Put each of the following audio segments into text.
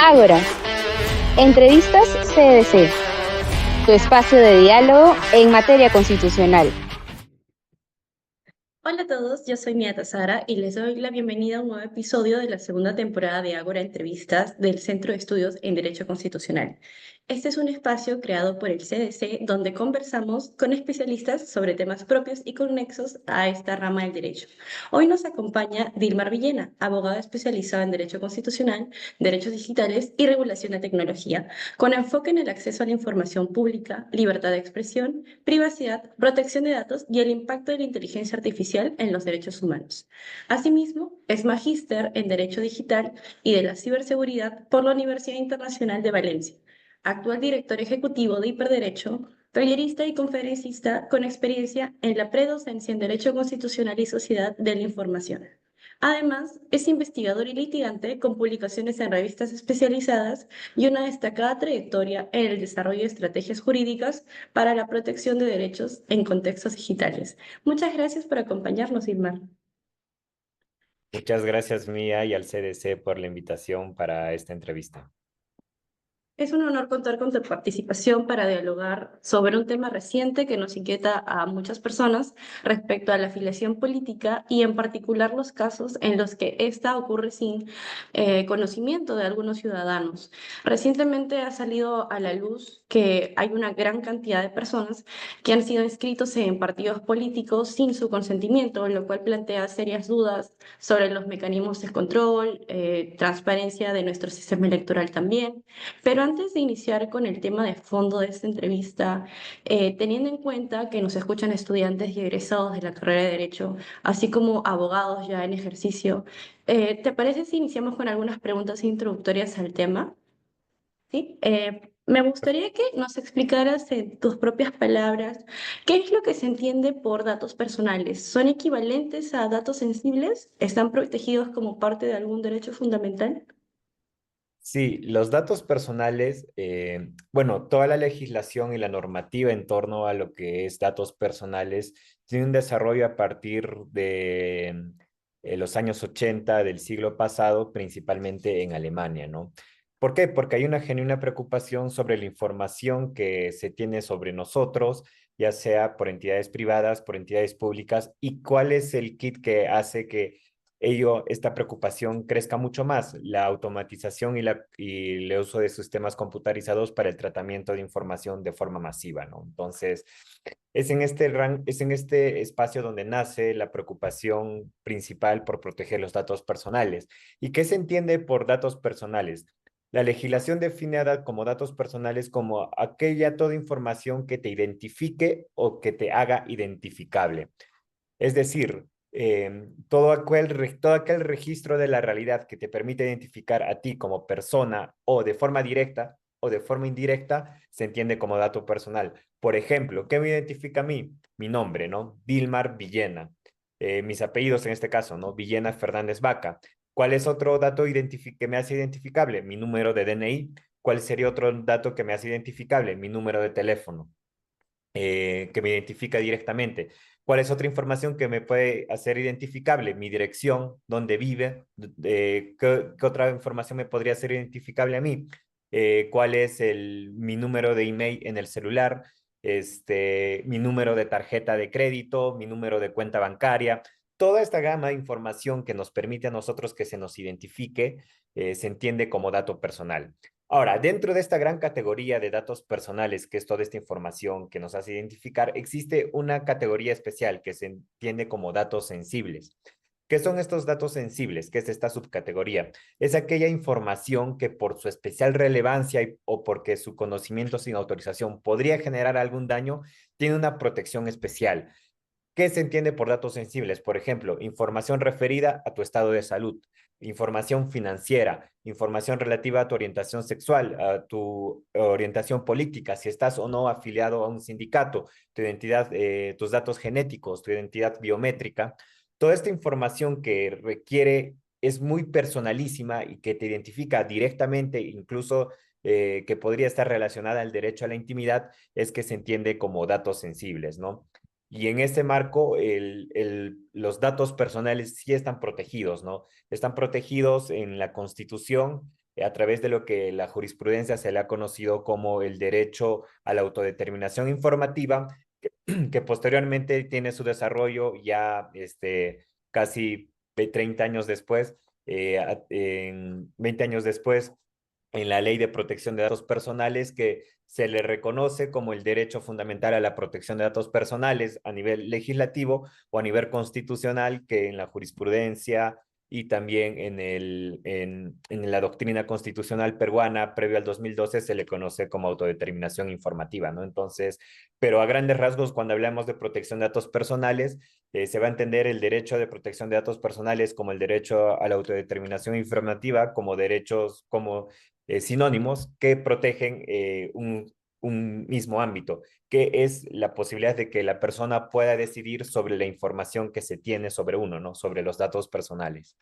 Ágora, entrevistas CDC, tu espacio de diálogo en materia constitucional. Hola a todos, yo soy Niata Sara y les doy la bienvenida a un nuevo episodio de la segunda temporada de Ágora Entrevistas del Centro de Estudios en Derecho Constitucional. Este es un espacio creado por el CDC donde conversamos con especialistas sobre temas propios y conexos a esta rama del derecho. Hoy nos acompaña Dilmar Villena, abogada especializada en Derecho Constitucional, Derechos Digitales y Regulación de Tecnología, con enfoque en el acceso a la información pública, libertad de expresión, privacidad, protección de datos y el impacto de la inteligencia artificial en los derechos humanos. Asimismo, es magíster en Derecho Digital y de la Ciberseguridad por la Universidad Internacional de Valencia, actual director ejecutivo de Hiperderecho, tallerista y conferencista con experiencia en la predocencia en Derecho Constitucional y Sociedad de la Información. Además, es investigador y litigante con publicaciones en revistas especializadas y una destacada trayectoria en el desarrollo de estrategias jurídicas para la protección de derechos en contextos digitales. Muchas gracias por acompañarnos, Ilmar. Muchas gracias, Mía, y al CDC por la invitación para esta entrevista. Es un honor contar con tu participación para dialogar sobre un tema reciente que nos inquieta a muchas personas respecto a la afiliación política y en particular los casos en los que esta ocurre sin conocimiento de algunos ciudadanos. Recientemente ha salido a la luz que hay una gran cantidad de personas que han sido inscritos en partidos políticos sin su consentimiento, lo cual plantea serias dudas sobre los mecanismos de control, transparencia de nuestro sistema electoral también. Pero antes de iniciar con el tema de fondo de esta entrevista, teniendo en cuenta que nos escuchan estudiantes y egresados de la carrera de Derecho, así como abogados ya en ejercicio, ¿te parece si iniciamos con algunas preguntas introductorias al tema? ¿Sí? Me gustaría que nos explicaras en tus propias palabras qué es lo que se entiende por datos personales. ¿Son equivalentes a datos sensibles? ¿Están protegidos como parte de algún derecho fundamental? Sí, los datos personales, bueno, toda la legislación y la normativa en torno a lo que es datos personales tiene un desarrollo a partir de los años 80 del siglo pasado, principalmente en Alemania, ¿no? ¿Por qué? Porque hay una genuina preocupación sobre la información que se tiene sobre nosotros, ya sea por entidades privadas, por entidades públicas, y cuál es el kit que hace que esta preocupación crezca mucho más, la automatización y el uso de sistemas computarizados para el tratamiento de información de forma masiva, ¿no? Entonces, es en este espacio donde nace la preocupación principal por proteger los datos personales. ¿Y qué se entiende por datos personales? La legislación define como datos personales como aquella toda información que te identifique o que te haga identificable. Es decir, todo aquel registro de la realidad que te permite identificar a ti como persona o de forma directa o de forma indirecta, se entiende como dato personal. Por ejemplo, ¿qué me identifica a mí? Mi nombre, ¿no? Dilmar Villena. Mis apellidos en este caso, ¿no? Villena Fernández Vaca. ¿Cuál es otro dato que me hace identificable? Mi número de DNI. ¿Cuál sería otro dato que me hace identificable? Mi número de teléfono, que me identifica directamente. ¿Cuál es otra información que me puede hacer identificable? Mi dirección, dónde vive, qué otra información me podría ser identificable a mí. ¿Cuál es mi número de email en el celular? Mi número de tarjeta de crédito, mi número de cuenta bancaria. Toda esta gama de información que nos permite a nosotros que se nos identifique, se entiende como dato personal. Ahora, dentro de esta gran categoría de datos personales, que es toda esta información que nos hace identificar, existe una categoría especial que se entiende como datos sensibles. ¿Qué son estos datos sensibles? ¿Qué es esta subcategoría? Es aquella información que por su especial relevancia o porque su conocimiento sin autorización podría generar algún daño, tiene una protección especial. ¿Qué se entiende por datos sensibles? Por ejemplo, información referida a tu estado de salud, información financiera, información relativa a tu orientación sexual, a tu orientación política, si estás o no afiliado a un sindicato, tu identidad, tus datos genéticos, tu identidad biométrica. Toda esta información que requiere es muy personalísima y que te identifica directamente, incluso que podría estar relacionada al derecho a la intimidad, es que se entiende como datos sensibles, ¿no? Y en este marco, los datos personales sí están protegidos, ¿no? Están protegidos en la Constitución, a través de lo que la jurisprudencia se le ha conocido como el derecho a la autodeterminación informativa, que posteriormente tiene su desarrollo ya casi 30 años después, 20 años después, en la Ley de Protección de Datos Personales, que se le reconoce como el derecho fundamental a la protección de datos personales a nivel legislativo o a nivel constitucional, que en la jurisprudencia y también en la doctrina constitucional peruana previo al 2012 se le conoce como autodeterminación informativa, ¿no? Entonces, pero a grandes rasgos, cuando hablamos de protección de datos personales, se va a entender el derecho de protección de datos personales como el derecho a la autodeterminación informativa, como derechos, como sinónimos que protegen un mismo ámbito, que es la posibilidad de que la persona pueda decidir sobre la información que se tiene sobre uno, ¿no? Sobre los datos personales.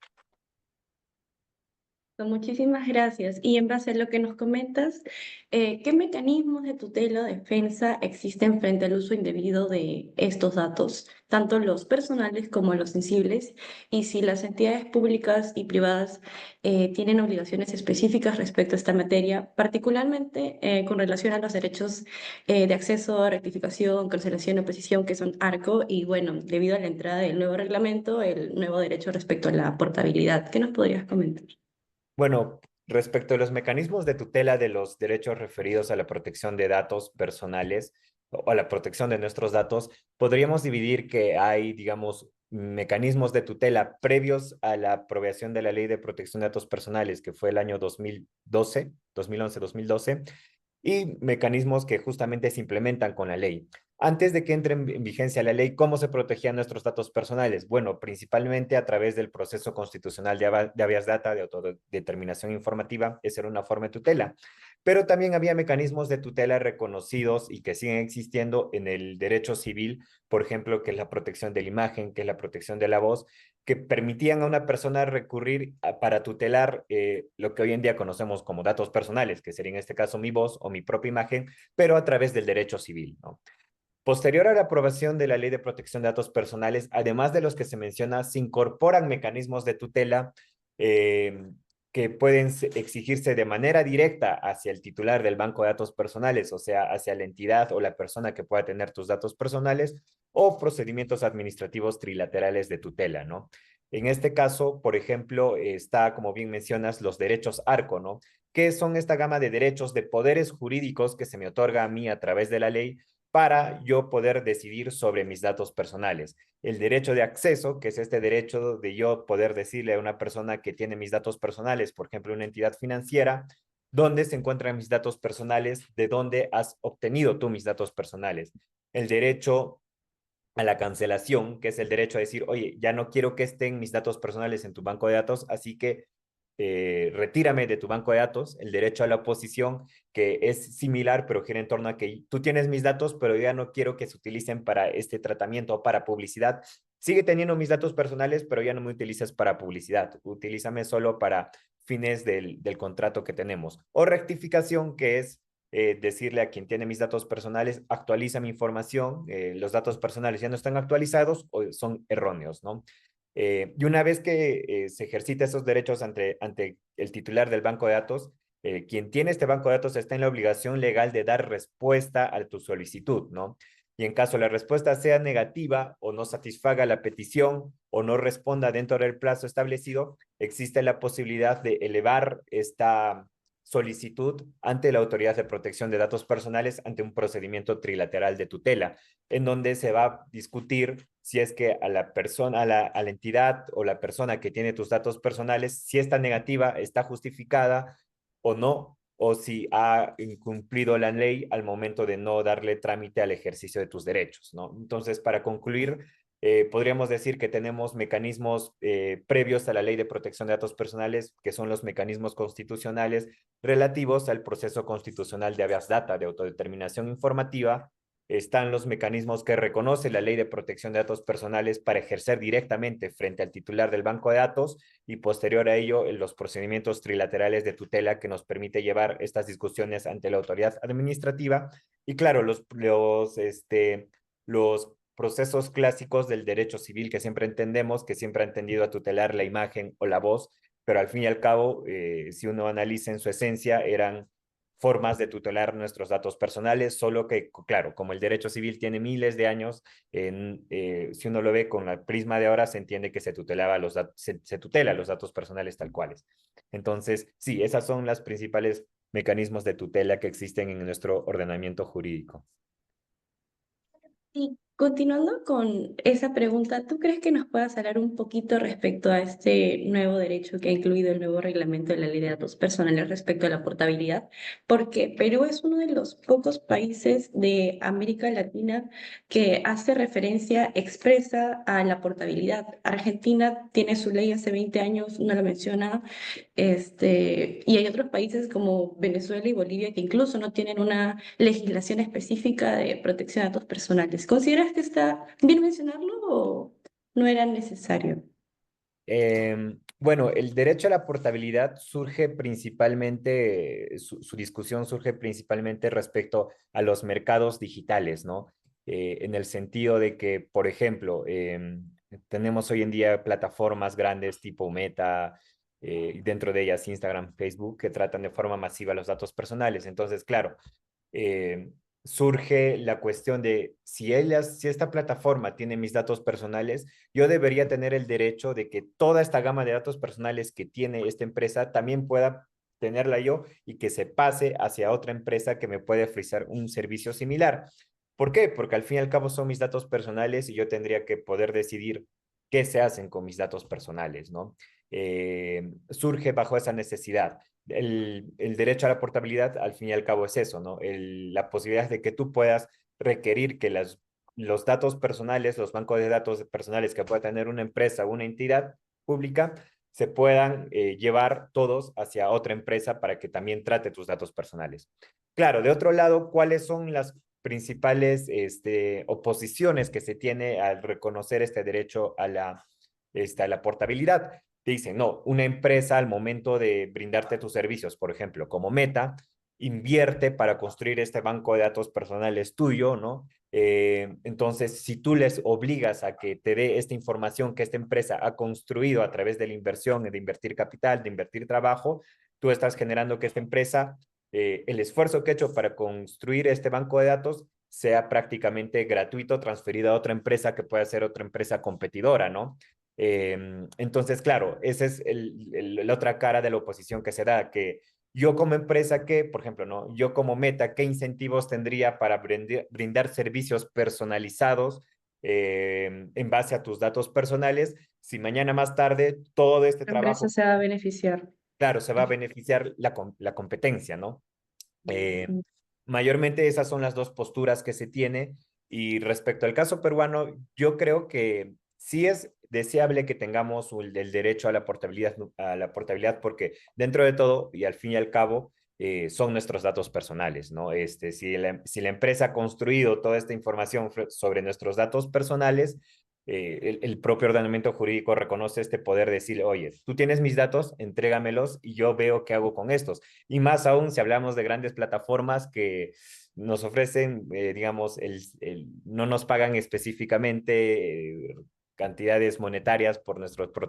Muchísimas gracias. Y en base a lo que nos comentas, ¿qué mecanismos de tutela o defensa existen frente al uso indebido de estos datos, tanto los personales como los sensibles? Y si las entidades públicas y privadas tienen obligaciones específicas respecto a esta materia, particularmente con relación a los derechos de acceso, rectificación, cancelación, oposición, que son ARCO, y bueno, debido a la entrada del nuevo reglamento, el nuevo derecho respecto a la portabilidad. ¿Qué nos podrías comentar? Bueno, respecto a los mecanismos de tutela de los derechos referidos a la protección de datos personales o a la protección de nuestros datos, podríamos dividir que hay, digamos, mecanismos de tutela previos a la aprobación de la Ley de Protección de Datos Personales, que fue el año 2012, 2011-2012, y mecanismos que justamente se implementan con la ley. Antes de que entre en vigencia la ley, ¿cómo se protegían nuestros datos personales? Bueno, principalmente a través del proceso constitucional de habeas data, de autodeterminación informativa, esa era una forma de tutela. Pero también había mecanismos de tutela reconocidos y que siguen existiendo en el derecho civil, por ejemplo, que es la protección de la imagen, que es la protección de la voz, que permitían a una persona recurrir para tutelar lo que hoy en día conocemos como datos personales, que sería en este caso mi voz o mi propia imagen, pero a través del derecho civil, ¿no? Posterior a la aprobación de la Ley de Protección de Datos Personales, además de los que se menciona, se incorporan mecanismos de tutela eh, que pueden exigirse de manera directa hacia el titular del banco de datos personales, o sea, hacia la entidad o la persona que pueda tener tus datos personales, o procedimientos administrativos trilaterales de tutela, ¿no? En este caso, por ejemplo, está, como bien mencionas, los derechos ARCO, ¿no? Que son esta gama de derechos, de poderes jurídicos que se me otorga a mí a través de la ley para yo poder decidir sobre mis datos personales. El derecho de acceso, que es este derecho de yo poder decirle a una persona que tiene mis datos personales, por ejemplo, una entidad financiera, dónde se encuentran mis datos personales, de dónde has obtenido tú mis datos personales. El derecho a la cancelación, que es el derecho a decir, oye, ya no quiero que estén mis datos personales en tu banco de datos, así que retírame de tu banco de datos. El derecho a la oposición, que es similar, pero gira en torno a que tú tienes mis datos, pero ya no quiero que se utilicen para este tratamiento o para publicidad. Sigue teniendo mis datos personales, pero ya no me utilices para publicidad. Utilízame solo para fines del contrato que tenemos. O rectificación, que es decirle a quien tiene mis datos personales, actualiza mi información, los datos personales ya no están actualizados o son erróneos, ¿no? Y una vez que se ejercita esos derechos ante el titular del banco de datos, quien tiene este banco de datos está en la obligación legal de dar respuesta a tu solicitud, ¿no? Y en caso la respuesta sea negativa o no satisfaga la petición o no responda dentro del plazo establecido, existe la posibilidad de elevar esta solicitud ante la Autoridad de Protección de Datos Personales ante un procedimiento trilateral de tutela, en donde se va a discutir si es que a la persona, a la entidad o la persona que tiene tus datos personales, si esta negativa está justificada o no, o si ha incumplido la ley al momento de no darle trámite al ejercicio de tus derechos, ¿no? Entonces, para concluir, podríamos decir que tenemos mecanismos previos a la Ley de Protección de Datos Personales, que son los mecanismos constitucionales relativos al proceso constitucional de habeas data, de autodeterminación informativa. Están los mecanismos que reconoce la Ley de Protección de Datos Personales para ejercer directamente frente al titular del banco de datos y posterior a ello los procedimientos trilaterales de tutela que nos permite llevar estas discusiones ante la autoridad administrativa y claro, los procesos clásicos del derecho civil que siempre entendemos, que siempre ha tendido a tutelar la imagen o la voz, pero al fin y al cabo, si uno analiza en su esencia, eran formas de tutelar nuestros datos personales, solo que, claro, como el derecho civil tiene miles de años, si uno lo ve con el prisma de ahora, se entiende que se tutela los datos personales tal cuales. Entonces, sí, esas son las principales mecanismos de tutela que existen en nuestro ordenamiento jurídico. Y continuando con esa pregunta, ¿tú crees que nos puedas hablar un poquito respecto a este nuevo derecho que ha incluido el nuevo reglamento de la ley de datos personales respecto a la portabilidad? Porque Perú es uno de los pocos países de América Latina que hace referencia expresa a la portabilidad. Argentina tiene su ley hace 20 años, no lo menciona, y hay otros países como Venezuela y Bolivia que incluso no tienen una legislación específica de protección de datos personales. ¿Consideras que está bien mencionarlo o no era necesario? Bueno, el derecho a la portabilidad surge principalmente, su discusión surge principalmente respecto a los mercados digitales, ¿no? En el sentido de que, por ejemplo, tenemos hoy en día plataformas grandes tipo Meta, dentro de ellas Instagram, Facebook, que tratan de forma masiva los datos personales. Entonces, claro, eh, surge la cuestión de si esta plataforma tiene mis datos personales, yo debería tener el derecho de que toda esta gama de datos personales que tiene esta empresa también pueda tenerla yo y que se pase hacia otra empresa que me puede ofrecer un servicio similar. ¿Por qué? Porque al fin y al cabo son mis datos personales y yo tendría que poder decidir qué se hacen con mis datos personales, ¿no? Surge bajo esa necesidad. El derecho a la portabilidad, al fin y al cabo, es eso, ¿no? La posibilidad de que tú puedas requerir que los datos personales, los bancos de datos personales que pueda tener una empresa o una entidad pública, se puedan llevar todos hacia otra empresa para que también trate tus datos personales. Claro, de otro lado, ¿cuáles son las principales oposiciones que se tiene al reconocer este derecho a la portabilidad? Te dicen, no, una empresa al momento de brindarte tus servicios, por ejemplo, como Meta, invierte para construir este banco de datos personales tuyo, ¿no? Entonces, si tú les obligas a que te dé esta información que esta empresa ha construido a través de la inversión, de invertir capital, de invertir trabajo, tú estás generando que esta empresa, el esfuerzo que ha hecho para construir este banco de datos sea prácticamente gratuito, transferido a otra empresa que pueda ser otra empresa competidora, ¿no? Entonces, claro, esa es la otra cara de la oposición que se da, que yo como empresa, que, por ejemplo, ¿no? Yo como Meta, ¿qué incentivos tendría para brindar servicios personalizados en base a tus datos personales si mañana más tarde todo este La empresa trabajo, se va a beneficiar. claro, se va a beneficiar la competencia, ¿no? Eh, Mayormente esas son las dos posturas que se tiene y respecto al caso peruano, yo creo que sí es deseable que tengamos el derecho a la portabilidad porque dentro de todo y al fin y al cabo son nuestros datos personales, ¿no? Si la empresa ha construido toda esta información sobre nuestros datos personales, el propio ordenamiento jurídico reconoce este poder de decir, oye, tú tienes mis datos, entrégamelos y yo veo qué hago con estos. Y más aún si hablamos de grandes plataformas que nos ofrecen, digamos, no nos pagan específicamente cantidades monetarias por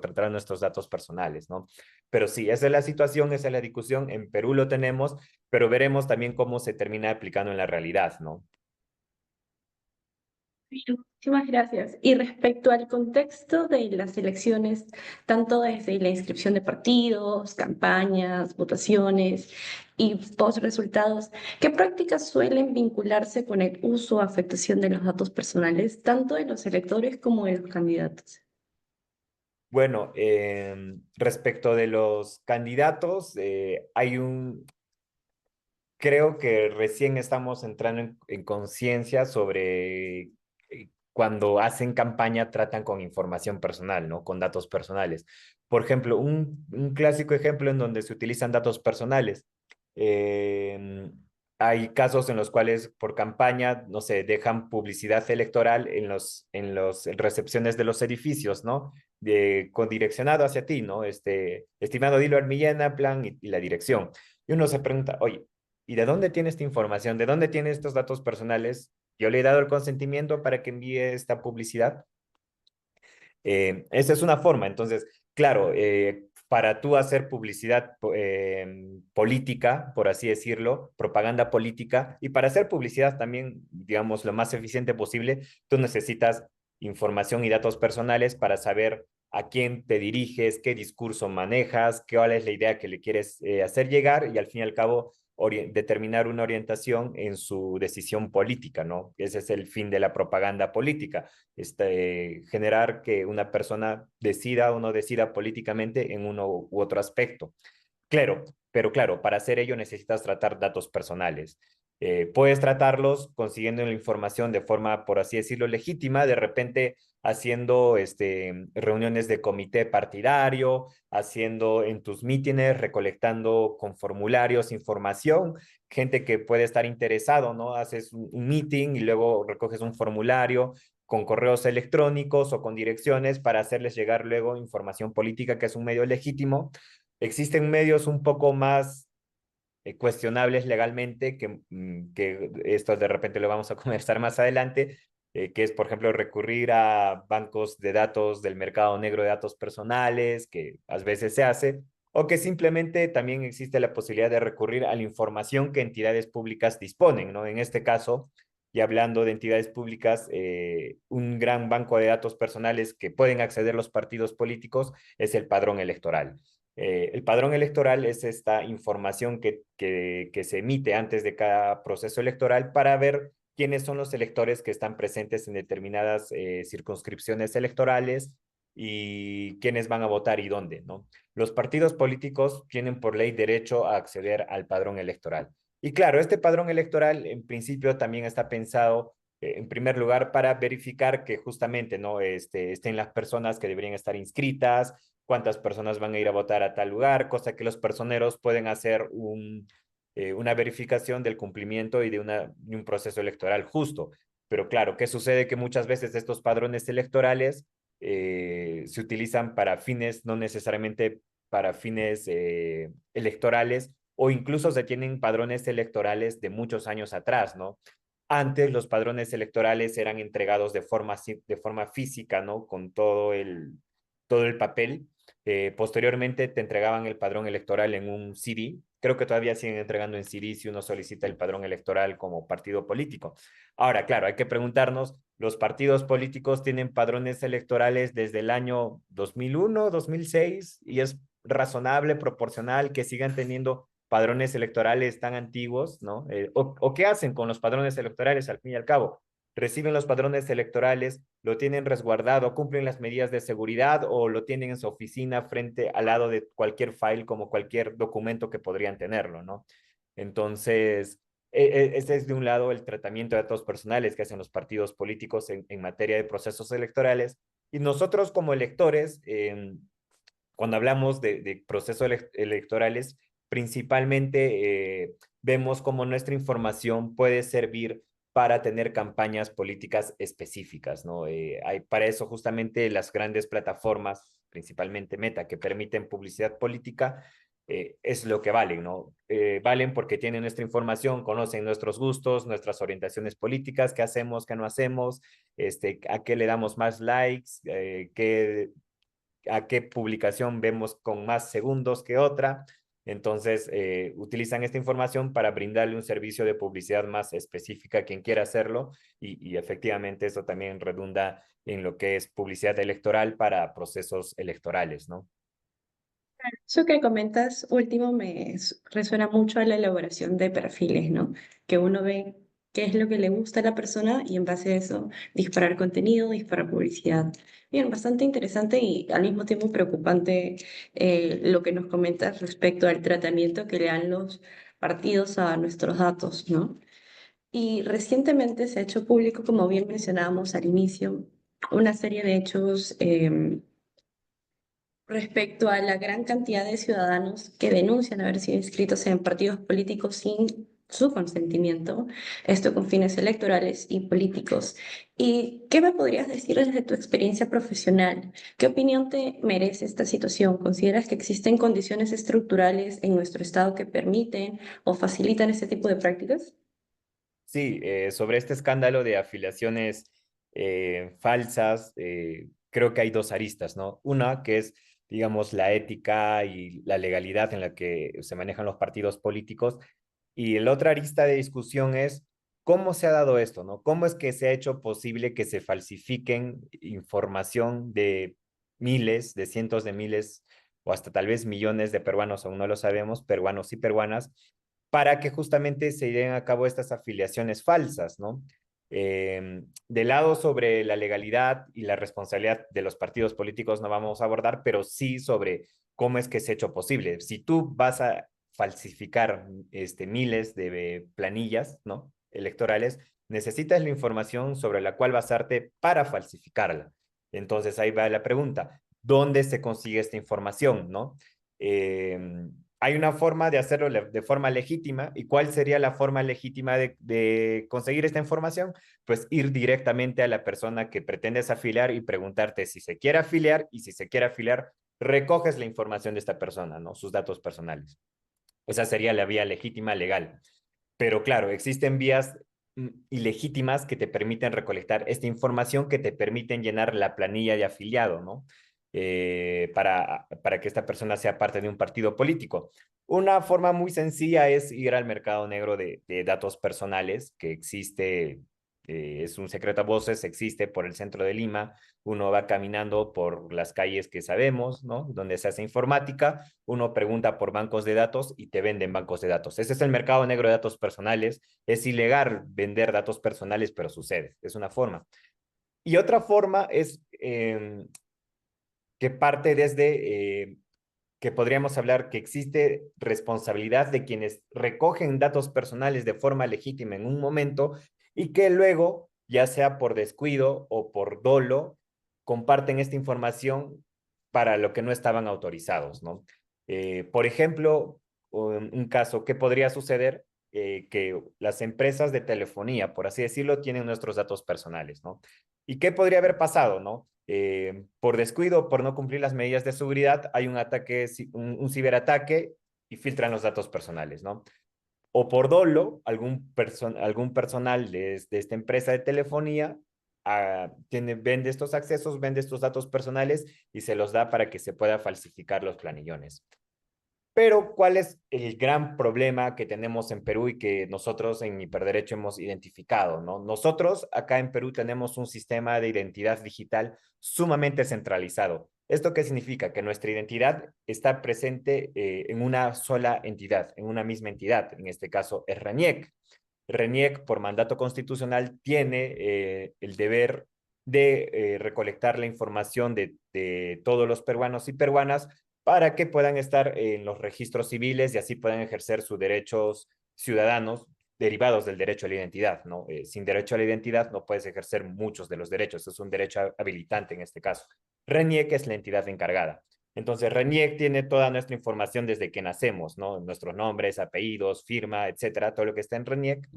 tratar nuestros datos personales, ¿no? Pero sí, esa es la situación, esa es la discusión. En Perú lo tenemos, pero veremos también cómo se termina aplicando en la realidad, ¿no? Muchísimas gracias. Y respecto al contexto de las elecciones, tanto desde la inscripción de partidos, campañas, votaciones y post resultados, ¿qué prácticas suelen vincularse con el uso o afectación de los datos personales, tanto de los electores como de los candidatos? Bueno, respecto de los candidatos, creo que recién estamos entrando en conciencia sobre cuando hacen campaña tratan con información personal, ¿no? Con datos personales. Por ejemplo, un clásico ejemplo en donde se utilizan datos personales. Eh, Hay casos en los cuales por campaña, no sé, dejan publicidad electoral en los recepciones de los edificios, ¿no? Con direccionado hacia ti, ¿no? Estimado Dilo Armillena, plan y la dirección. Y uno se pregunta, oye, ¿y de dónde tiene esta información? ¿De dónde tiene estos datos personales? Yo le he dado el consentimiento para que envíe esta publicidad. Esa es una forma. Entonces, claro, para tú hacer publicidad política, por así decirlo, propaganda política, y para hacer publicidad también, digamos, lo más eficiente posible, tú necesitas información y datos personales para saber a quién te diriges, qué discurso manejas, cuál es la idea que le quieres hacer llegar y al fin y al cabo determinar una orientación en su decisión política, ¿no? Ese es el fin de la propaganda política, generar que una persona decida o no decida políticamente en uno u otro aspecto. Claro, pero claro, para hacer ello necesitas tratar datos personales. Puedes tratarlos consiguiendo la información de forma, por así decirlo, legítima, de repente haciendo reuniones de comité partidario, haciendo en tus mítines, recolectando con formularios información, gente que puede estar interesado, ¿no? Haces un meeting y luego recoges un formulario con correos electrónicos o con direcciones para hacerles llegar luego información política, que es un medio legítimo. Existen medios un poco más cuestionables legalmente, que esto de repente lo vamos a conversar más adelante, que es, por ejemplo, recurrir a bancos de datos del mercado negro de datos personales, que a veces se hace, o que simplemente también existe la posibilidad de recurrir a la información que entidades públicas disponen, ¿no? En este caso, y hablando de entidades públicas, un gran banco de datos personales que pueden acceder los partidos políticos es el padrón electoral. El padrón electoral es esta información que se emite antes de cada proceso electoral para ver quiénes son los electores que están presentes en determinadas circunscripciones electorales y quiénes van a votar y dónde, ¿no? Los partidos políticos tienen por ley derecho a acceder al padrón electoral. Y claro, este padrón electoral en principio también está pensado en primer lugar para verificar que justamente no estén las personas que deberían estar inscritas, cuántas personas van a ir a votar a tal lugar, cosa que los personeros pueden hacer una verificación del cumplimiento y de un proceso electoral justo. Pero claro, ¿qué sucede? Que muchas veces estos padrones electorales se utilizan para fines, no necesariamente para fines electorales, o incluso se tienen padrones electorales de muchos años atrás, ¿no? Antes los padrones electorales eran entregados de forma física, ¿no? Con todo el papel. Posteriormente te entregaban el padrón electoral en un CD. Creo que todavía siguen entregando en CD si uno solicita el padrón electoral como partido político. Ahora, claro, hay que preguntarnos, los partidos políticos tienen padrones electorales desde el año 2001, 2006, y es razonable, proporcional que sigan teniendo padrones electorales tan antiguos, ¿no? O qué hacen con los padrones electorales al fin y al cabo. Reciben los padrones electorales, lo tienen resguardado, cumplen las medidas de seguridad o lo tienen en su oficina frente al lado de cualquier file como cualquier documento que podrían tenerlo, ¿no? Entonces, este es de un lado el tratamiento de datos personales que hacen los partidos políticos en materia de procesos electorales. Y nosotros como electores, cuando hablamos de procesos electorales, principalmente vemos cómo nuestra información puede servir para tener campañas políticas específicas, ¿no? Hay para eso justamente las grandes plataformas, principalmente Meta, que permiten publicidad política, es lo que valen, ¿no? Valen porque tienen nuestra información, conocen nuestros gustos, nuestras orientaciones políticas, qué hacemos, qué no hacemos, a qué le damos más likes, a qué publicación vemos con más segundos que otra. Entonces, utilizan esta información para brindarle un servicio de publicidad más específica a quien quiera hacerlo y efectivamente eso también redunda en lo que es publicidad electoral para procesos electorales, ¿no? Eso que comentas último resuena mucho a la elaboración de perfiles, ¿no? Que uno ve qué es lo que le gusta a la persona y en base a eso disparar contenido, disparar publicidad. Bien, bastante interesante y al mismo tiempo preocupante lo que nos comentas respecto al tratamiento que le dan los partidos a nuestros datos, ¿no? Y recientemente se ha hecho público, como bien mencionábamos al inicio, una serie de hechos respecto a la gran cantidad de ciudadanos que denuncian haber sido inscritos en partidos políticos sin su consentimiento, esto con fines electorales y políticos. ¿Y qué me podrías decir desde tu experiencia profesional? ¿Qué opinión te merece esta situación? ¿Consideras que existen condiciones estructurales en nuestro Estado que permiten o facilitan este tipo de prácticas? Sí, sobre este escándalo de afiliaciones falsas, creo que hay dos aristas, ¿no? Una que es digamos, la ética y la legalidad en la que se manejan los partidos políticos. Y la otra arista de discusión es cómo se ha dado esto, ¿no? ¿Cómo es que se ha hecho posible que se falsifiquen información de miles, de cientos de miles o hasta tal vez millones de peruanos, aún no lo sabemos, peruanos y peruanas, para que justamente se lleven a cabo estas afiliaciones falsas, ¿no? De lado sobre la legalidad y la responsabilidad de los partidos políticos no vamos a abordar, pero sí sobre cómo es que se ha hecho posible. Si tú vas a falsificar miles de planillas, ¿no? Electorales, necesitas la información sobre la cual basarte para falsificarla. Entonces ahí va la pregunta, ¿dónde se consigue esta información, ¿no? Hay una forma de hacerlo de forma legítima. ¿Y cuál sería la forma legítima de conseguir esta información? Pues ir directamente a la persona que pretendes afiliar y preguntarte si se quiere afiliar, y si se quiere afiliar, recoges la información de esta persona, ¿no? Sus datos personales. Esa sería la vía legítima legal. Pero claro, existen vías ilegítimas que te permiten recolectar esta información, que te permiten llenar la planilla de afiliado, ¿no? Para que esta persona sea parte de un partido político. Una forma muy sencilla es ir al mercado negro de datos personales, que existe, es un secreto a voces, existe por el centro de Lima. Uno va caminando por las calles que sabemos, ¿no? Donde se hace informática, uno pregunta por bancos de datos y te venden bancos de datos. Ese es el mercado negro de datos personales. Es ilegal vender datos personales, pero sucede. Es una forma. Y otra forma es que parte desde que podríamos hablar que existe responsabilidad de quienes recogen datos personales de forma legítima en un momento y que luego, ya sea por descuido o por dolo, comparten esta información para lo que no estaban autorizados, ¿no? Por ejemplo, un caso que podría suceder, que las empresas de telefonía, por así decirlo, tienen nuestros datos personales, ¿no? ¿Y qué podría haber pasado, no? Por descuido, por no cumplir las medidas de seguridad, hay un ataque, un ciberataque y filtran los datos personales, ¿no? O por dolo, algún personal de esta empresa de telefonía vende estos accesos, vende estos datos personales y se los da para que se pueda falsificar los planillones. Pero, ¿cuál es el gran problema que tenemos en Perú y que nosotros en Hiperderecho hemos identificado, ¿no? Nosotros acá en Perú tenemos un sistema de identidad digital sumamente centralizado. ¿Esto qué significa? Que nuestra identidad está presente en una sola entidad, en una misma entidad. En este caso es RENIEC. RENIEC, por mandato constitucional, tiene el deber de recolectar la información de todos los peruanos y peruanas para que puedan estar en los registros civiles y así puedan ejercer sus derechos ciudadanos derivados del derecho a la identidad, ¿no? Sin derecho a la identidad no puedes ejercer muchos de los derechos, es un derecho habilitante en este caso. RENIEC es la entidad encargada. Entonces, RENIEC tiene toda nuestra información desde que nacemos, ¿no? Nuestros nombres, apellidos, firma, etcétera, todo lo que está en RENIEC.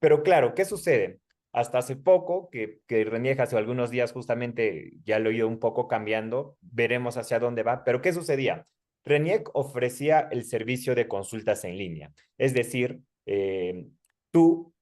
Pero claro, ¿qué sucede? Hasta hace poco, que RENIEC hace algunos días justamente ya lo he ido un poco cambiando, veremos hacia dónde va, pero ¿qué sucedía? RENIEC ofrecía el servicio de consultas en línea, es decir, tú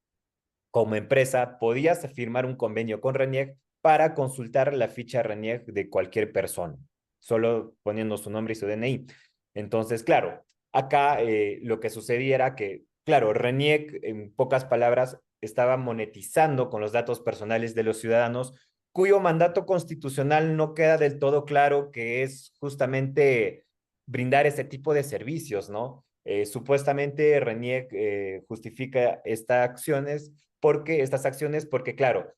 como empresa podías firmar un convenio con RENIEC para consultar la ficha RENIEC de cualquier persona, solo poniendo su nombre y su DNI. Entonces, claro, acá lo que sucedía era que, claro, RENIEC, en pocas palabras, estaba monetizando con los datos personales de los ciudadanos, cuyo mandato constitucional no queda del todo claro, que es justamente brindar ese tipo de servicios, ¿no? Supuestamente RENIEC justifica estas acciones porque, claro,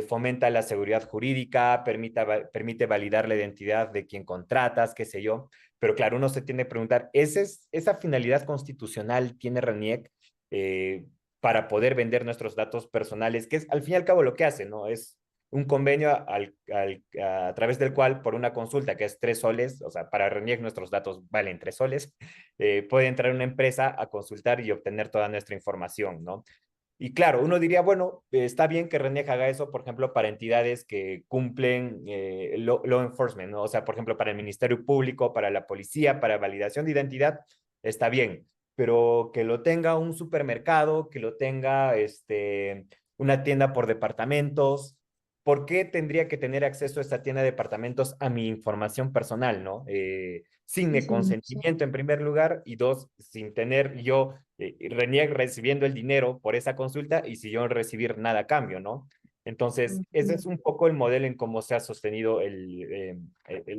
fomenta la seguridad jurídica, permite validar la identidad de quien contratas, qué sé yo. Pero claro, uno se tiene que preguntar, ¿esa finalidad constitucional tiene RENIEC eh, para poder vender nuestros datos personales? Que es al fin y al cabo lo que hace, ¿no? Es un convenio a través del cual, por una consulta que es 3 soles, o sea, para RENIEC nuestros datos valen 3 soles, puede entrar una empresa a consultar y obtener toda nuestra información, ¿no? Y claro, uno diría, bueno, está bien que RENIEC haga eso, por ejemplo, para entidades que cumplen law enforcement, ¿no? O sea, por ejemplo, para el Ministerio Público, para la policía, para validación de identidad, está bien, pero que lo tenga un supermercado, que lo tenga una tienda por departamentos, ¿por qué tendría que tener acceso a esta tienda de departamentos a mi información personal, ¿no? Sin mi consentimiento en primer lugar y dos, sin tener yo, RENIEC recibiendo el dinero por esa consulta y si yo no recibir nada a cambio, ¿no? Entonces, ese es un poco el modelo en cómo se ha sostenido el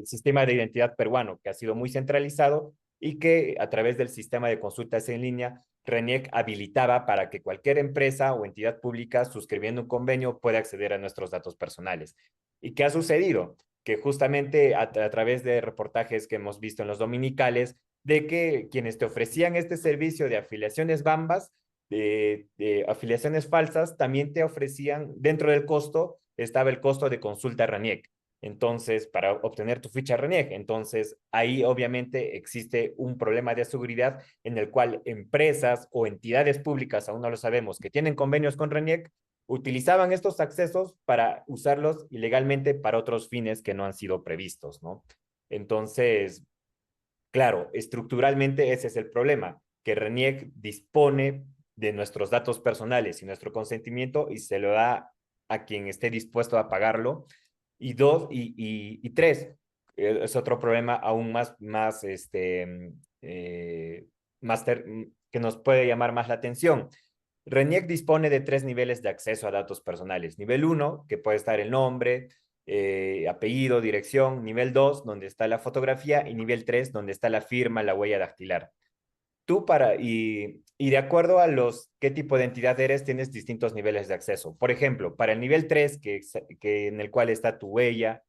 sistema de identidad peruano, que ha sido muy centralizado y que a través del sistema de consultas en línea, RENIEC habilitaba para que cualquier empresa o entidad pública suscribiendo un convenio pueda acceder a nuestros datos personales. ¿Y qué ha sucedido? Que justamente a través de reportajes que hemos visto en los dominicales, de que quienes te ofrecían este servicio de afiliaciones bambas, de afiliaciones falsas, también te ofrecían, dentro del costo, estaba el costo de consulta RENIEC. Entonces, para obtener tu ficha RENIEC. Entonces, ahí obviamente existe un problema de seguridad en el cual empresas o entidades públicas, aún no lo sabemos, que tienen convenios con RENIEC, utilizaban estos accesos para usarlos ilegalmente para otros fines que no han sido previstos, ¿no? Entonces, claro, estructuralmente ese es el problema, que RENIEC dispone de nuestros datos personales y nuestro consentimiento y se lo da a quien esté dispuesto a pagarlo. Y dos, y tres, es otro problema aún más, más que nos puede llamar más la atención. RENIEC dispone de tres niveles de acceso a datos personales. Nivel 1, que puede estar el nombre, apellido, dirección. Nivel 2, donde está la fotografía. Y nivel 3, donde está la firma, la huella dactilar. Y de acuerdo a qué tipo de entidad eres, tienes distintos niveles de acceso. Por ejemplo, para el nivel 3, que en el cual está tu huella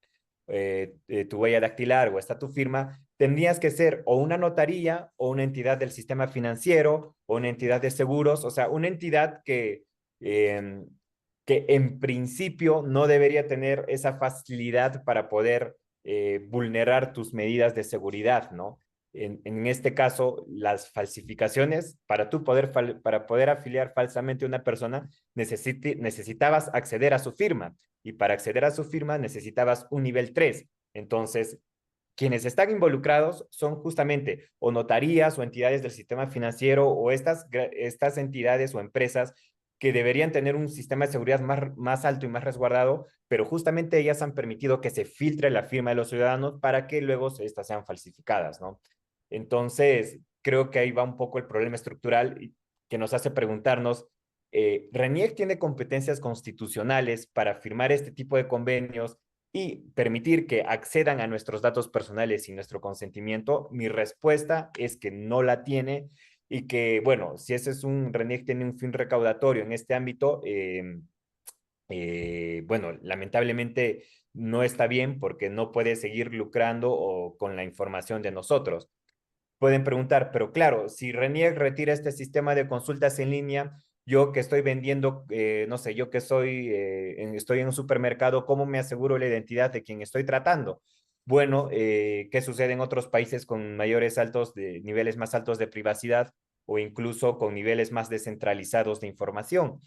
dactilar o está tu firma, tendrías que ser o una notaría o una entidad del sistema financiero o una entidad de seguros, o sea, una entidad eh, que en principio no debería tener esa facilidad para poder vulnerar tus medidas de seguridad, ¿no? En este caso, las falsificaciones, para poder afiliar falsamente a una persona, necesitabas acceder a su firma y para acceder a su firma necesitabas un nivel 3. Entonces, quienes están involucrados son justamente o notarías o entidades del sistema financiero o estas entidades o empresas que deberían tener un sistema de seguridad más alto y más resguardado, pero justamente ellas han permitido que se filtre la firma de los ciudadanos para que luego estas sean falsificadas, ¿no? Entonces, creo que ahí va un poco el problema estructural que nos hace preguntarnos, ¿RENIEC tiene competencias constitucionales para firmar este tipo de convenios y permitir que accedan a nuestros datos personales sin nuestro consentimiento? Mi respuesta es que no la tiene y que, bueno, si ese es RENIEC tiene un fin recaudatorio en este ámbito, bueno, lamentablemente no está bien porque no puede seguir lucrando o con la información de nosotros. Pueden preguntar, pero claro, si RENIEC retira este sistema de consultas en línea, yo que estoy vendiendo, no sé, yo que estoy en un supermercado, ¿cómo me aseguro la identidad de quien estoy tratando? Bueno, ¿qué sucede en otros países con niveles más altos de privacidad o incluso con niveles más descentralizados de información?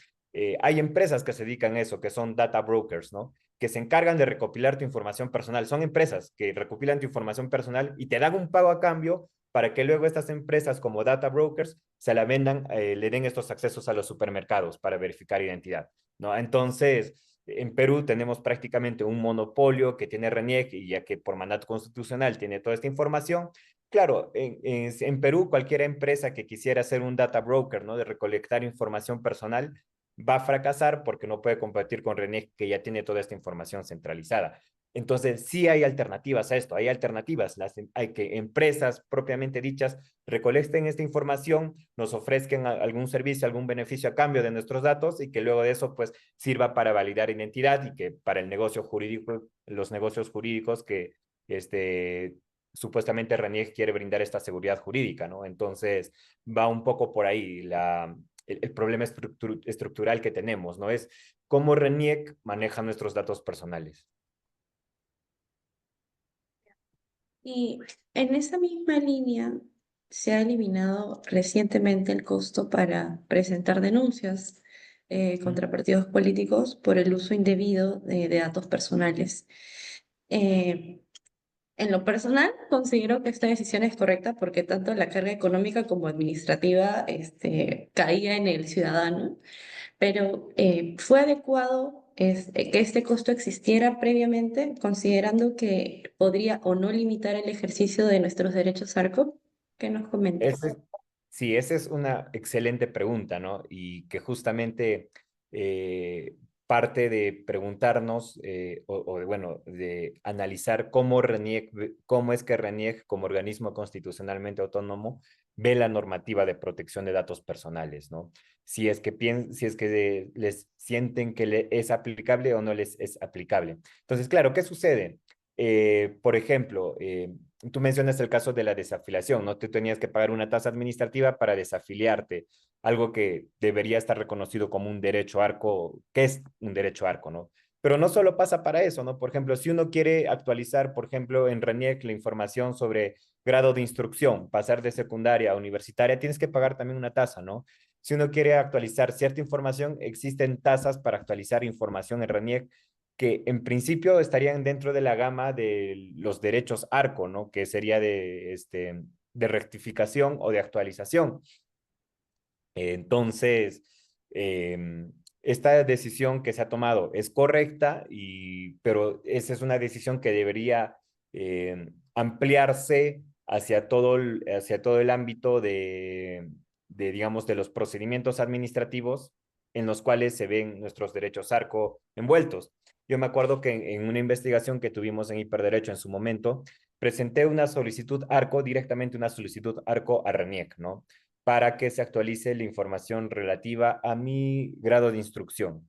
Hay empresas que se dedican a eso, que son data brokers, ¿no? Que se encargan de recopilar tu información personal. Son empresas que recopilan tu información personal y te dan un pago a cambio para que luego estas empresas como data brokers se la vendan, le den estos accesos a los supermercados para verificar identidad, ¿no? Entonces, en Perú tenemos prácticamente un monopolio que tiene RENIEC y ya que por mandato constitucional tiene toda esta información. Claro, en Perú cualquier empresa que quisiera ser un data broker, ¿no? De recolectar información personal, va a fracasar porque no puede competir con RENIEC que ya tiene toda esta información centralizada. Entonces, sí hay alternativas a esto, hay alternativas, hay que empresas propiamente dichas recolecten esta información, nos ofrezcan algún servicio, algún beneficio a cambio de nuestros datos y que luego de eso pues sirva para validar identidad y que para el negocio jurídico, los negocios jurídicos que supuestamente RENIEC quiere brindar esta seguridad jurídica, ¿no? Entonces, va un poco por ahí el problema estructural que tenemos, ¿no? Es cómo RENIEC maneja nuestros datos personales. Y en esa misma línea se ha eliminado recientemente el costo para presentar denuncias contra partidos políticos por el uso indebido de datos personales. Eh, en lo personal, considero que esta decisión es correcta porque tanto la carga económica como administrativa caía en el ciudadano, pero fue adecuado es que este costo existiera previamente, considerando que podría o no limitar el ejercicio de nuestros derechos ARCO? ¿Qué nos comentas? Ese, sí, esa es una excelente pregunta, ¿no? Y que justamente eh, parte de preguntarnos bueno, de analizar cómo cómo es que RENIEC como organismo constitucionalmente autónomo ve la normativa de protección de datos personales, ¿no? Si es que les sienten que es aplicable o no les es aplicable. Entonces, claro, ¿qué sucede? Por ejemplo, tú mencionas el caso de la desafiliación, ¿no? Tú tenías que pagar una tasa administrativa para desafiliarte, algo que debería estar reconocido como un derecho ARCO, que es un derecho ARCO, ¿no? Pero no solo pasa para eso, ¿no? Por ejemplo, si uno quiere actualizar, por ejemplo, en RENIEC la información sobre grado de instrucción, pasar de secundaria a universitaria, tienes que pagar también una tasa, ¿no? Si uno quiere actualizar cierta información, existen tasas para actualizar información en RENIEC que en principio estarían dentro de la gama de los derechos ARCO, ¿no? Que sería de rectificación o de actualización. Entonces, esta decisión que se ha tomado es correcta, pero esa es una decisión que debería ampliarse hacia todo el ámbito digamos, de los procedimientos administrativos en los cuales se ven nuestros derechos ARCO envueltos. Yo me acuerdo que en una investigación que tuvimos en Hiperderecho en su momento, presenté una solicitud ARCO, directamente una solicitud ARCO a RENIEC, ¿no? Para que se actualice la información relativa a mi grado de instrucción.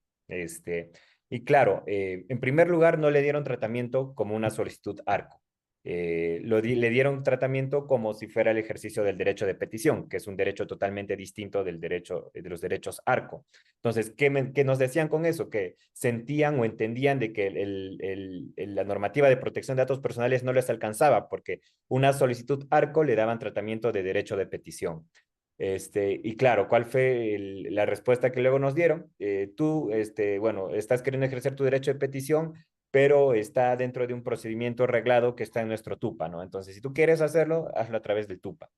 Y claro, en primer lugar, no le dieron tratamiento como una solicitud ARCO. Le dieron tratamiento como si fuera el ejercicio del derecho de petición, que es un derecho totalmente distinto del derecho, de los derechos ARCO. Entonces, ¿qué nos decían con eso? Que sentían o entendían de que la normativa de protección de datos personales no les alcanzaba, porque una solicitud ARCO le daban tratamiento de derecho de petición. Y claro, ¿cuál fue la respuesta que luego nos dieron? Tú, bueno, estás queriendo ejercer tu derecho de petición, pero está dentro de un procedimiento reglado que está en nuestro TUPA, ¿no? Entonces, si tú quieres hacerlo, hazlo a través del TUPA.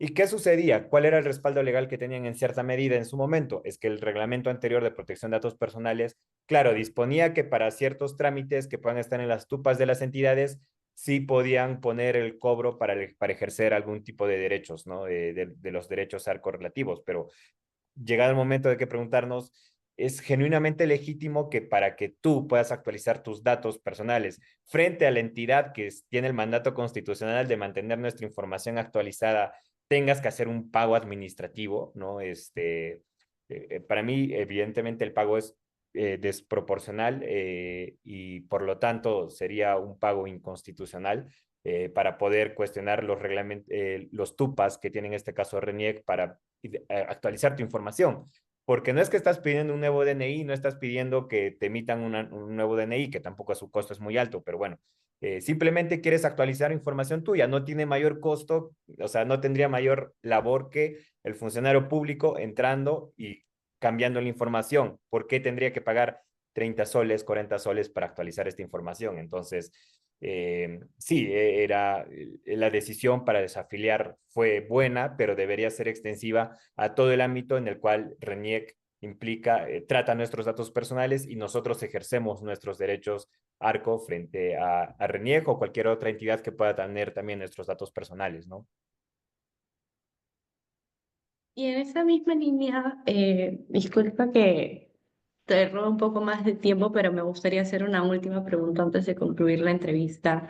¿Y qué sucedía? ¿Cuál era el respaldo legal que tenían en cierta medida en su momento? Es que el reglamento anterior de protección de datos personales, claro, disponía que para ciertos trámites que puedan estar en las tupas de las entidades, sí podían poner el cobro para ejercer algún tipo de derechos, ¿no? De los derechos ARCO relativos, pero llegado el momento de que preguntarnos, ¿es genuinamente legítimo que para que tú puedas actualizar tus datos personales frente a la entidad que tiene el mandato constitucional de mantener nuestra información actualizada, tengas que hacer un pago administrativo, ¿no? Para mí, evidentemente, el pago es desproporcional y por lo tanto sería un pago inconstitucional para poder cuestionar los TUPAS que tiene en este caso RENIEC para actualizar tu información. Porque no es que estás pidiendo un nuevo DNI, no estás pidiendo que te emitan un nuevo DNI, que tampoco su costo es muy alto, pero bueno, simplemente quieres actualizar información tuya, no tiene mayor costo, o sea, no tendría mayor labor que el funcionario público entrando y cambiando la información. ¿Por qué tendría que pagar 30 soles, 40 soles para actualizar esta información? Entonces, sí, la decisión para desafiliar fue buena, pero debería ser extensiva a todo el ámbito en el cual RENIEC trata nuestros datos personales y nosotros ejercemos nuestros derechos ARCO frente a RENIEC o cualquier otra entidad que pueda tener también nuestros datos personales, ¿no? Y en esa misma línea, disculpa que te robo un poco más de tiempo, pero me gustaría hacer una última pregunta antes de concluir la entrevista.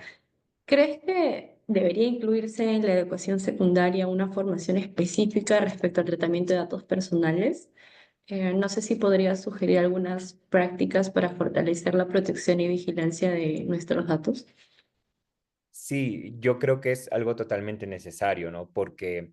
¿Crees que debería incluirse en la educación secundaria una formación específica respecto al tratamiento de datos personales? No sé si podrías sugerir algunas prácticas para fortalecer la protección y vigilancia de nuestros datos. Sí, yo creo que es algo totalmente necesario, ¿no? Porque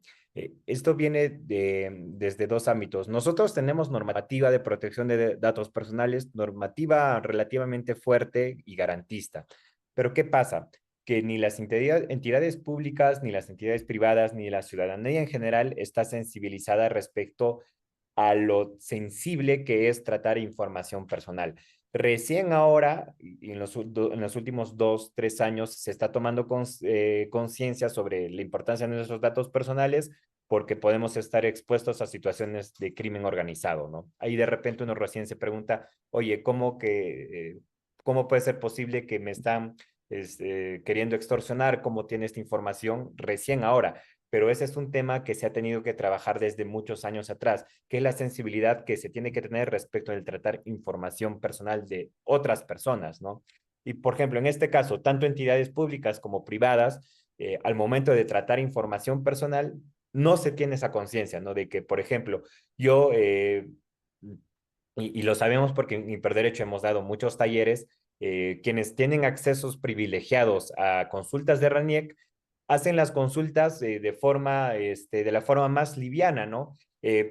esto viene desde dos ámbitos. Nosotros tenemos normativa de protección de datos personales, normativa relativamente fuerte y garantista. Pero ¿qué pasa? Que ni las entidades públicas, ni las entidades privadas, ni la ciudadanía en general está sensibilizada respecto a lo sensible que es tratar información personal. Recién ahora, y en los últimos 2, 3 años, se está tomando conciencia sobre la importancia de nuestros datos personales porque podemos estar expuestos a situaciones de crimen organizado, ¿no? Ahí de repente uno recién se pregunta, oye, ¿cómo puede ser posible que me están queriendo extorsionar? ¿Cómo tiene esta información recién ahora? Pero ese es un tema que se ha tenido que trabajar desde muchos años atrás, que es la sensibilidad que se tiene que tener respecto al tratar información personal de otras personas, ¿no? Y, por ejemplo, en este caso, tanto entidades públicas como privadas, al momento de tratar información personal, no se tiene esa conciencia, ¿no? De que, por ejemplo, yo, y lo sabemos porque en Hiperderecho hemos dado muchos talleres, quienes tienen accesos privilegiados a consultas de RANIEC, hacen las consultas de la forma más liviana, ¿no?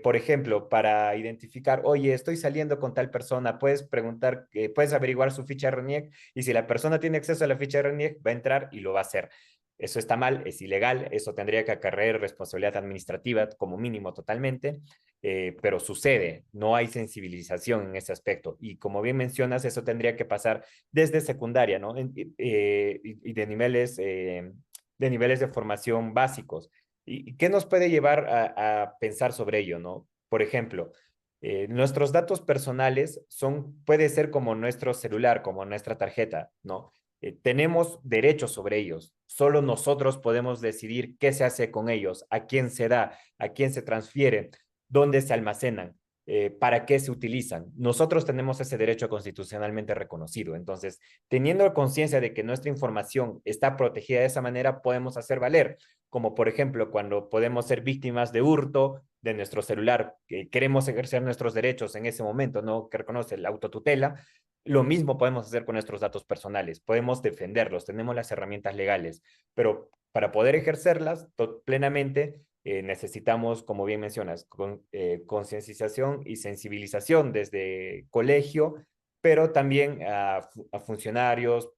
Por ejemplo, para identificar, oye, estoy saliendo con tal persona, puedes preguntar, puedes averiguar su ficha RENIEC, y si la persona tiene acceso a la ficha RENIEC, va a entrar y lo va a hacer. Eso está mal, es ilegal, eso tendría que acarrear responsabilidad administrativa como mínimo totalmente, pero sucede, no hay sensibilización en ese aspecto. Y como bien mencionas, eso tendría que pasar desde secundaria, ¿no? Y de niveles de formación básicos. ¿Y qué nos puede llevar a pensar sobre ello, no? Por ejemplo, nuestros datos personales puede ser como nuestro celular, como nuestra tarjeta, ¿no? Tenemos derechos sobre ellos. Solo nosotros podemos decidir qué se hace con ellos, a quién se da, a quién se transfiere, dónde se almacenan, para qué se utilizan. Nosotros tenemos ese derecho constitucionalmente reconocido. Entonces, teniendo conciencia de que nuestra información está protegida de esa manera, podemos hacer valer, como por ejemplo cuando podemos ser víctimas de hurto de nuestro celular, que queremos ejercer nuestros derechos en ese momento, ¿no? Que reconoce la autotutela. Lo mismo podemos hacer con nuestros datos personales, podemos defenderlos, tenemos las herramientas legales, pero para poder ejercerlas plenamente, necesitamos, como bien mencionas, concienciación y sensibilización desde colegio, pero también a funcionarios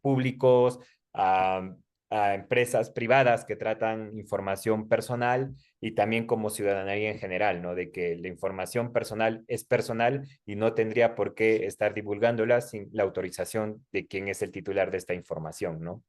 públicos, a empresas privadas que tratan información personal, y también como ciudadanía en general, ¿no? De que la información personal es personal y no tendría por qué estar divulgándola sin la autorización de quien es el titular de esta información, ¿no?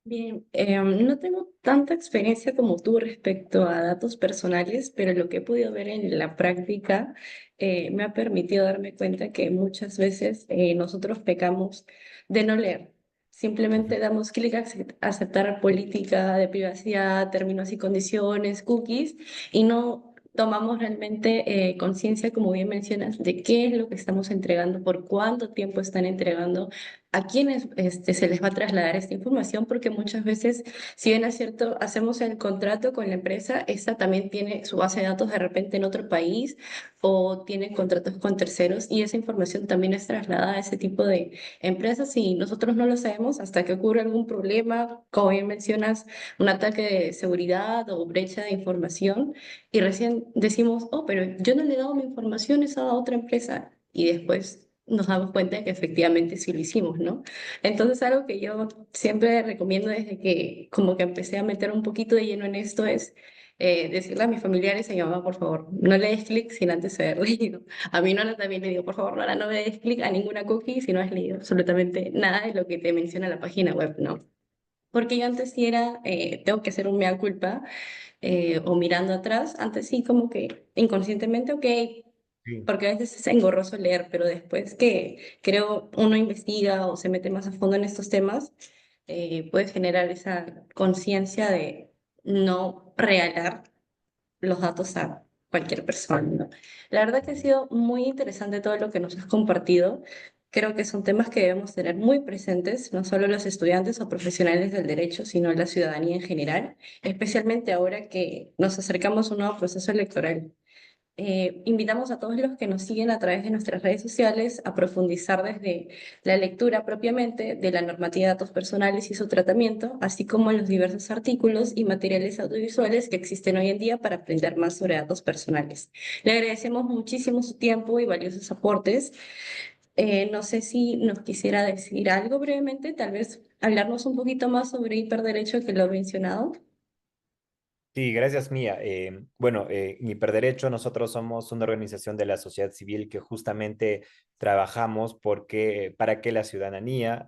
Bien, no tengo tanta experiencia como tú respecto a datos personales, pero lo que he podido ver en la práctica me ha permitido darme cuenta que muchas veces nosotros pecamos de no leer. Simplemente damos clic a aceptar política de privacidad, términos y condiciones, cookies, y no tomamos realmente conciencia, como bien mencionas, de qué es lo que estamos entregando, por cuánto tiempo están entregando, a quiénes se les va a trasladar esta información, porque muchas veces, si bien es cierto, hacemos el contrato con la empresa, esta también tiene su base de datos de repente en otro país o tiene contratos con terceros, y esa información también es trasladada a ese tipo de empresas y nosotros no lo sabemos hasta que ocurre algún problema, como bien mencionas, un ataque de seguridad o brecha de información, y recién decimos, oh, pero yo no le he dado mi información a esa otra empresa, y después nos damos cuenta de que efectivamente sí lo hicimos, ¿no? Entonces, algo que yo siempre recomiendo desde que como que empecé a meter un poquito de lleno en esto es decirle a mis familiares y a mi mamá, por favor, no le des clic sin antes haber leído. A mi nona también le digo, por favor, nona, no le des clic a ninguna cookie si no has leído absolutamente nada de lo que te menciona la página web, ¿no? Porque yo antes sí era, tengo que hacer un mea culpa, o mirando atrás, antes sí como que inconscientemente, ok, Sí. porque a veces es engorroso leer, pero después que creo uno investiga o se mete más a fondo en estos temas, puede generar esa conciencia de no regalar los datos a cualquier persona, ¿no? La verdad que ha sido muy interesante todo lo que nos has compartido. Creo que son temas que debemos tener muy presentes, no solo los estudiantes o profesionales del derecho, sino la ciudadanía en general, especialmente ahora que nos acercamos a un nuevo proceso electoral. Invitamos a todos los que nos siguen a través de nuestras redes sociales a profundizar desde la lectura propiamente de la normativa de datos personales y su tratamiento, así como en los diversos artículos y materiales audiovisuales que existen hoy en día para aprender más sobre datos personales. Le agradecemos muchísimo su tiempo y valiosos aportes. No sé si nos quisiera decir algo brevemente, tal vez hablarnos un poquito más sobre hiperderecho que lo he mencionado. Sí, gracias, Mía. Bueno, en Hiperderecho nosotros somos una organización de la sociedad civil que justamente trabajamos para que la ciudadanía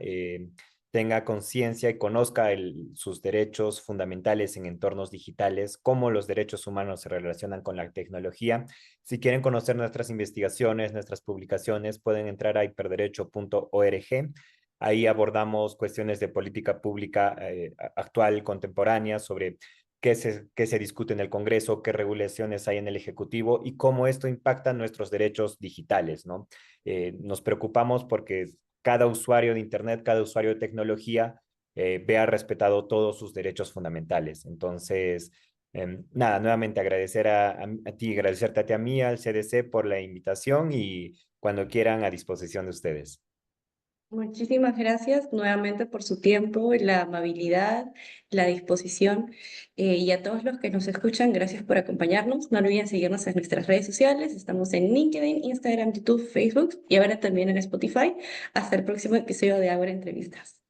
tenga conciencia y conozca sus derechos fundamentales en entornos digitales, cómo los derechos humanos se relacionan con la tecnología. Si quieren conocer nuestras investigaciones, nuestras publicaciones, pueden entrar a hiperderecho.org. Ahí abordamos cuestiones de política pública actual, contemporánea, sobre qué se discute en el Congreso, qué regulaciones hay en el Ejecutivo y cómo esto impacta nuestros derechos digitales, ¿no? Nos preocupamos porque cada usuario de Internet, cada usuario de tecnología vea respetado todos sus derechos fundamentales. Entonces, nada, nuevamente agradecer a ti, agradecerte a ti, a mí, al CDC por la invitación y cuando quieran a disposición de ustedes. Muchísimas gracias nuevamente por su tiempo, la amabilidad, la disposición. Y a todos los que nos escuchan, gracias por acompañarnos. No olviden seguirnos en nuestras redes sociales. Estamos en LinkedIn, Instagram, YouTube, Facebook y ahora también en Spotify. Hasta el próximo episodio de Ágora Entrevistas.